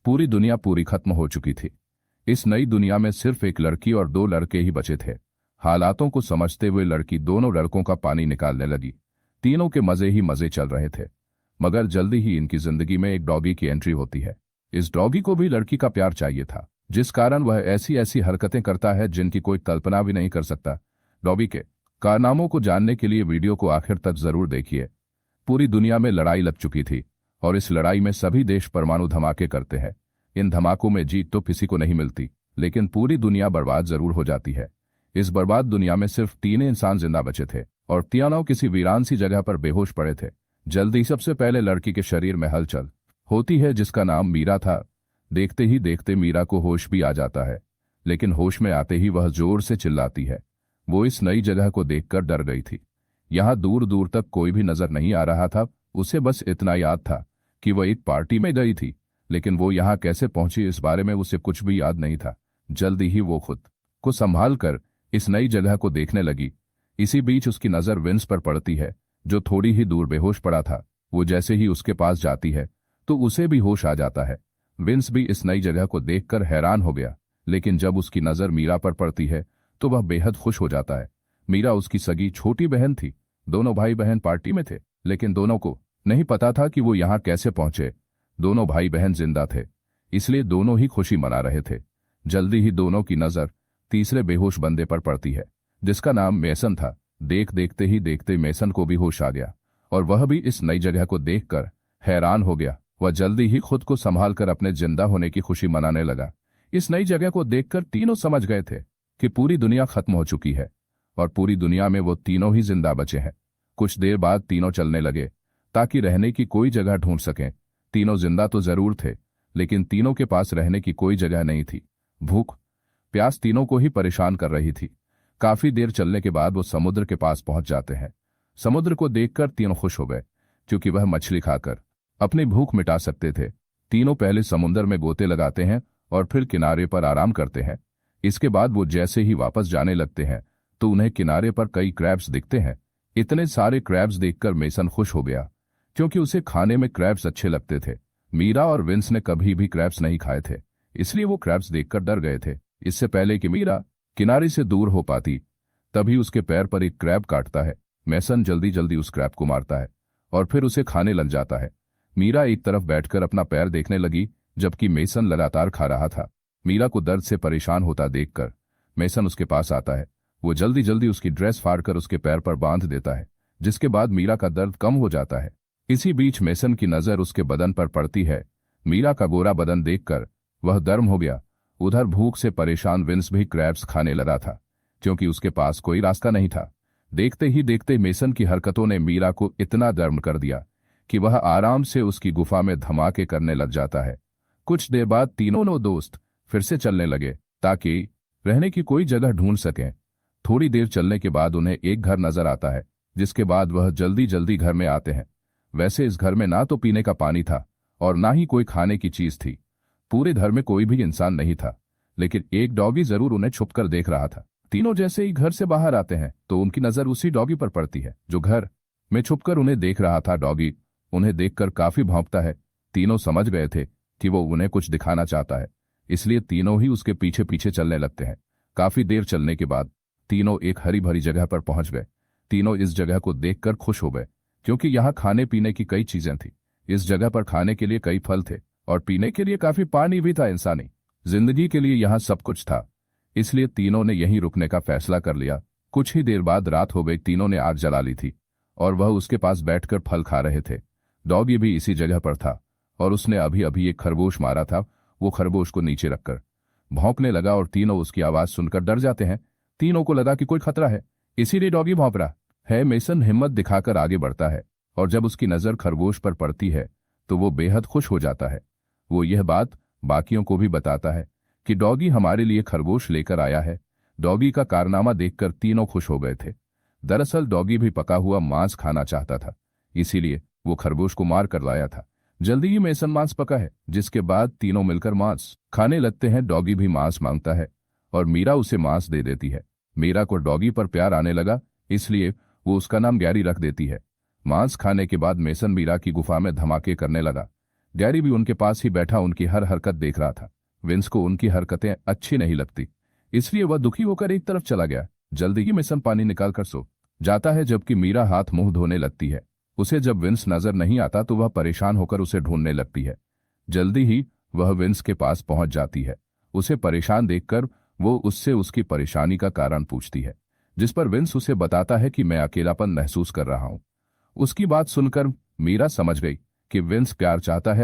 पूरी दुनिया पूरी खत्म हो चुकी थी। इस नई दुनिया में सिर्फ एक लड़की और दो लड़के ही बचे थे। हालातों को समझते हुए लड़की दोनों लड़कों का पानी निकालने लगी। तीनों के मजे ही मजे चल रहे थे, मगर जल्दी ही इनकी जिंदगी में एक डॉगी की एंट्री होती है। इस डॉगी को भी लड़की का प्यार चाहिए था, जिस कारण वह ऐसी ऐसी हरकतें करता है जिनकी कोई कल्पना भी नहीं कर सकता। डॉगी के कारनामों को जानने के लिए वीडियो को आखिर तक जरूर देखिए। पूरी दुनिया में लड़ाई लग चुकी थी और इस लड़ाई में सभी देश परमाणु धमाके करते हैं। इन धमाकों में जीत तो किसी को नहीं मिलती, लेकिन पूरी दुनिया बर्बाद जरूर हो जाती है। इस बर्बाद दुनिया में सिर्फ तीन इंसान जिंदा बचे थे और तीनों किसी वीरान सी जगह पर बेहोश पड़े थे। जल्दी सबसे पहले लड़की के शरीर में हलचल होती है, जिसका नाम मीरा था। देखते ही देखते मीरा को होश भी आ जाता है, लेकिन होश में आते ही वह जोर से चिल्लाती है। वो इस नई जगह को देखकर डर गई थी। यहाँ दूर दूर तक कोई भी नजर नहीं आ रहा था। उसे बस इतना याद था कि वह एक पार्टी में गई थी, लेकिन वो यहाँ कैसे पहुंची इस बारे में उसे कुछ भी याद नहीं था। जल्दी ही वो खुद को संभाल कर इस नई जगह को देखने लगी। इसी बीच उसकी नजर विंस पर पड़ती है, जो थोड़ी ही दूर बेहोश पड़ा था। वो जैसे ही उसके पास जाती है तो उसे भी होश आ जाता है। विंस भी इस नई जगह को देखकर हैरान हो गया, लेकिन जब उसकी नजर मीरा पर पड़ती है तो वह बेहद खुश हो जाता है। मीरा उसकी सगी छोटी बहन थी। दोनों भाई बहन पार्टी में थे, लेकिन दोनों को नहीं पता था कि वो यहाँ कैसे पहुंचे। दोनों भाई बहन जिंदा थे, इसलिए दोनों ही खुशी मना रहे थे। जल्दी ही दोनों की नजर तीसरे बेहोश बंदे पर पड़ती है, जिसका नाम मेसन था। देखते ही देखते मेसन को भी होश आ गया और वह भी इस नई जगह को देखकर हैरान हो गया। वह जल्दी ही खुद को संभालकर अपने जिंदा होने की खुशी मनाने लगा। इस नई जगह को देखकर तीनों समझ गए थे कि पूरी दुनिया खत्म हो चुकी है और पूरी दुनिया में वो तीनों ही जिंदा बचे हैं। कुछ देर बाद तीनों चलने लगे ताकि रहने की कोई जगह ढूंढ सकें। तीनों जिंदा तो जरूर थे, लेकिन तीनों के पास रहने की कोई जगह नहीं थी। भूख प्यास तीनों को ही परेशान कर रही थी। काफी देर चलने के बाद वो समुद्र के पास पहुंच जाते हैं। समुद्र को देखकर तीनों खुश हो गए, क्योंकि वह मछली खाकर अपनी भूख मिटा सकते थे। तीनों पहले समुद्र में गोते लगाते हैं और फिर किनारे पर आराम करते हैं। इसके बाद वो जैसे ही वापस जाने लगते हैं तो उन्हें किनारे पर कई क्रैब्स दिखते हैं। इतने सारे क्रैब्स देखकर मेसन खुश हो गया, क्योंकि उसे खाने में क्रैब्स अच्छे लगते थे। मीरा और विंस ने कभी भी क्रैब्स नहीं खाए थे, इसलिए वो क्रैब्स देखकर डर गए थे। इससे पहले कि मीरा किनारे से दूर हो पाती, तभी उसके पैर पर एक क्रैब काटता है। मेसन जल्दी जल्दी उस क्रैब को मारता है और फिर उसे खाने लग जाता है। मीरा एक तरफ बैठकर अपना पैर देखने लगी, जबकि मेसन लगातार खा रहा था। मीरा को दर्द से परेशान होता देखकर मेसन उसके पास आता है। वो जल्दी जल्दी उसकी ड्रेस फाड़कर उसके पैर पर बांध देता है, जिसके बाद मीरा का दर्द कम हो जाता है। इसी बीच मेसन की नजर उसके बदन पर पड़ती है। मीरा का गोरा बदन देखकर वह गर्म हो गया। उधर भूख से परेशान विंस भी क्रैब्स खाने लगा था, क्योंकि उसके पास कोई रास्ता नहीं था। देखते ही देखते मेसन की हरकतों ने मीरा को इतना गर्म कर दिया कि वह आराम से उसकी गुफा में धमाके करने लग जाता है। कुछ देर बाद तीनों दोस्त फिर से चलने लगे ताकि रहने की कोई जगह ढूंढ सकें। थोड़ी देर चलने के बाद उन्हें एक घर नजर आता है, जिसके बाद वह जल्दी जल्दी घर में आते हैं। वैसे इस घर में ना तो पीने का पानी था और ना ही कोई खाने की चीज थी। पूरे घर में कोई भी इंसान नहीं था, लेकिन एक डॉगी जरूर उन्हें छुपकर देख रहा था। तीनों जैसे ही घर से बाहर आते हैं तो उनकी नजर उसी डॉगी पर पड़ती है, जो घर में छुपकर उन्हें देख रहा था। डॉगी उन्हें देखकर काफी भौंकता है। तीनों समझ गए थे कि वो उन्हें कुछ दिखाना चाहता है, इसलिए तीनों ही उसके पीछे पीछे चलने लगते हैं। काफी देर चलने के बाद तीनों एक हरी भरी जगह पर पहुंच गए। तीनों इस जगह को देखकर खुश हो गए, क्योंकि यहाँ खाने पीने की कई चीजें थी। इस जगह पर खाने के लिए कई फल थे और पीने के लिए काफी पानी भी था। इंसानी जिंदगी के लिए यहाँ सब कुछ था, इसलिए तीनों ने यहीं रुकने का फैसला कर लिया। कुछ ही देर बाद रात हो गई। तीनों ने आग जला ली थी और वह उसके पास बैठकर फल खा रहे थे। डॉगी भी इसी जगह पर था और उसने अभी अभी एक खरगोश मारा था। वो खरगोश को नीचे रखकर भौंकने लगा और तीनों उसकी आवाज सुनकर डर जाते हैं। तीनों को लगा कि कोई खतरा है, इसीलिए डॉगी भौंक रहा है। मेसन हिम्मत दिखाकर आगे बढ़ता है और जब उसकी नजर खरगोश पर पड़ती है तो वो बेहद खुश हो जाता है। वो यह बात बाकियों को भी बताता है कि डॉगी हमारे लिए खरगोश लेकर आया है। डॉगी का कारनामा देखकर तीनों खुश हो गए थे। दरअसल डॉगी भी पका हुआ मांस खाना चाहता था, इसीलिए वो खरगोश को मार कर लाया था। जल्दी ही मेसन मांस पका है, जिसके बाद तीनों मिलकर मांस खाने लगते हैं। डॉगी भी मांस मांगता है और मीरा उसे मांस दे देती है। मीरा को डॉगी पर प्यार आने लगा, इसलिए वो उसका नाम गैरी रख देती है। मांस खाने के बाद मेसन मीरा की गुफा में धमाके करने लगा। गैरी भी उनके पास ही बैठा उनकी हर हरकत देख रहा था। विंस को उनकी हरकतें अच्छी नहीं लगती, इसलिए वह दुखी होकर एक तरफ चला गया। जल्दी ही मिशन पानी निकाल कर सो जाता है, जबकि मीरा हाथ मुंह धोने लगती है। उसे जब विंस नजर नहीं आता तो वह परेशान होकर उसे ढूंढने लगती है। जल्दी ही वह विंस के पास पहुंच जाती है। उसे परेशान देखकर वो उससे उसकी परेशानी का कारण पूछती है, जिस पर विंस उसे बताता है कि मैं अकेलापन महसूस कर रहा हूं। उसकी बात सुनकर मीरा समझ गई कि विंस प्यार चाहता है।